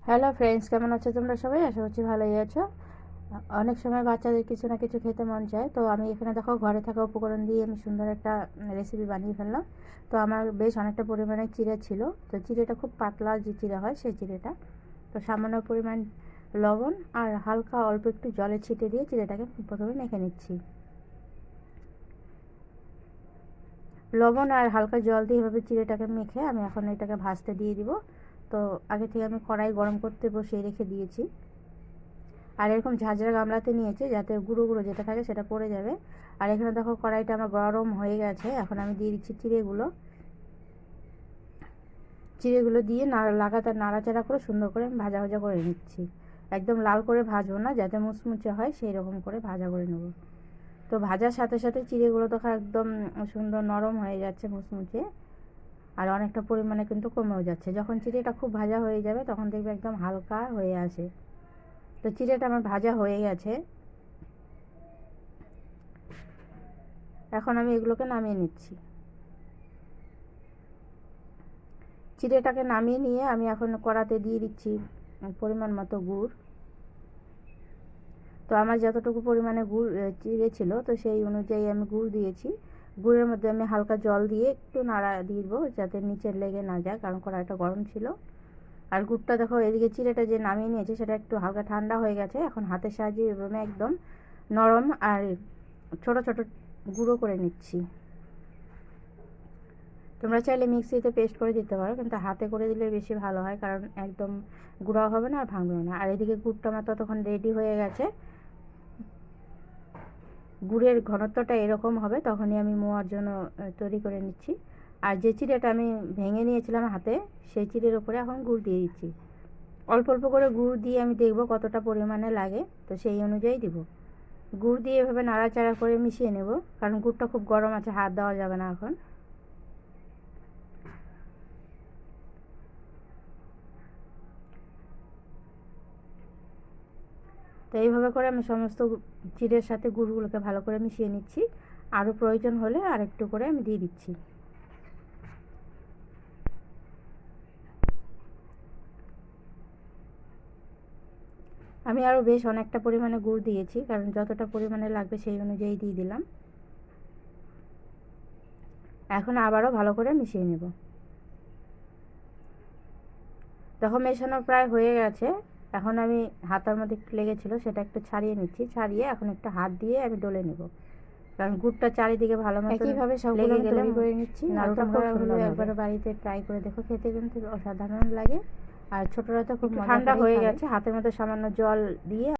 Hello friends, কেমন আছো তোমরা সবাই? আশা করছি ভালোই আছো। অনেক সময় বাচ্চাদের কিছু না কিছু খেতে মন চায়, তো আমি এখানে দেখো ঘরে থাকা উপকরণ দিয়ে আমি সুন্দর একটা রেসিপি বানিয়ে ফেললাম। তো আমার বেশ অনেকটা পরিমাণে চিড়ে ছিল, তো চিড়েটা খুব পাতলা যে চিড়ে হয় সেই চিড়েটা, তো সামান্য পরিমাণ লবণ আর হালকা অল্প একটু জলে ছিটে দিয়ে চিড়েটাকে প্রথমে মেখে নিচ্ছি। লবণ আর হালকা জল দিয়ে এভাবে চিড়েটাকে মেখে আমি এখন এটাকে ভাজতে দিয়ে দিব। তো আগে থেকে আমি কড়াই গরম করতে বসিয়ে রেখে দিয়েছি, আর এরকম ঝাঁঝরা গামলাতে নিয়েছি যাতে গুঁড়ো গুঁড়ো যেটা থাকে সেটা পড়ে যাবে। আর এখানে দেখো কড়াইটা আমার গরম হয়ে গেছে, এখন আমি দিয়ে দিচ্ছি চিড়েগুলো দিয়ে লাগাতার নাড়াচাড়া করে সুন্দর করে আমি ভাজা ভাজা করে নিচ্ছি। একদম লাল করে ভাজবো না, যাতে মুচমুচে হয় সেই রকম করে ভাজা করে নেব। তো ভাজার সাথে সাথে চিড়েগুলো তো একদম সুন্দর নরম হয়ে যাচ্ছে, মুচমুচে, আর অনেকটা পরিমাণে কিন্তু কমেও যাচ্ছে। যখন চিড়েটা খুব ভাজা হয়ে যাবে তখন দেখবে একদম হালকা হয়ে আসে। তো চিড়েটা আমার ভাজা হয়ে গেছে, এখন আমি এগুলোকে নামিয়ে নিচ্ছি। চিড়েটাকে নামিয়ে নিয়ে আমি এখন কড়াতে দিয়ে দিচ্ছি পরিমাণ মতো গুড়। তো আমার যতটুকু পরিমাণে গুড় চিড়ে ছিল, তো সেই অনুযায়ী আমি গুড় দিয়েছি। গুড়ের মধ্যে আমি হালকা জল দিয়ে একটু নাড়া দিয়ে দেবো যাতে নিচে লেগে না যায়, কারণ কড়াইটা গরম ছিল। আর গুড়টা দেখো, এদিকে চিড়েটা যে নামিয়ে নিয়েছি সেটা একটু হালকা ঠান্ডা হয়ে গেছে। এখন হাতের সাহায্যে এভাবে একদম নরম আর ছোট ছোট গুঁড়ো করে নিচ্ছি। তোমরা চাইলে মিক্সিতে পেস্ট করে দিতে পারো, কিন্তু হাতে করে দিলে বেশি ভালো হয়, কারণ একদম গুঁড়াও হবে না আর ভাঙবেও না। আর এদিকে গুড়টা আমার ততক্ষণ রেডি হয়ে গেছে। গুড়ের ঘনত্বটা এরকম হবে তখনই আমি মোয়ার জন্য তৈরি করে নিচ্ছি। আর যে চিড়েটা আমি ভেঙে নিয়েছিলাম হাতে, সেই চিড়ের উপরে এখন গুড় দিয়ে দিচ্ছি। অল্প অল্প করে গুড় দিয়ে আমি দেখব কতটা পরিমাণে লাগে, তো সেই অনুযায়ী দিব। গুড় দিয়ে এভাবে নাড়াচাড়া করে মিশিয়ে নেব, কারণ গুড়টা খুব গরম আছে, হাত দেওয়া যাবে না এখন। তো এইভাবে করে আমি সমস্ত চিড়ের সাথে গুড়গুলোকে ভালো করে মিশিয়ে নিচ্ছি। আরও প্রয়োজন হলে আর একটু করে আমি দিয়ে দিচ্ছি। আমি আরও বেশ অনেকটা পরিমাণে গুড় দিয়েছি, কারণ যতটা পরিমাণে লাগবে সেই অনুযায়ী দিয়ে দিলাম। এখন আবারও ভালো করে মিশিয়ে নেব। যখন মেশানো প্রায় হয়ে গেছে, এখন আমি হাতার মধ্যে একটু লেগেছিলো সেটা একটু ছাড়িয়ে নিচ্ছি। ছাড়িয়ে এখন একটু হাত দিয়ে আমি ডলে নেব, কারণ গুড়টা চারিদিকে ভালো মতো একইভাবে সবগুলো তৈরি করে নিচ্ছি। নাড়ুটা খুব সুন্দর, একবার বাড়িতে ট্রাই করে দেখো, খেতে কিন্তু অসাধারণ লাগে। আর ছোটরা তো খুব ঠান্ডা হয়ে গেছে, হাতের মধ্যে সামান্য জল দিয়ে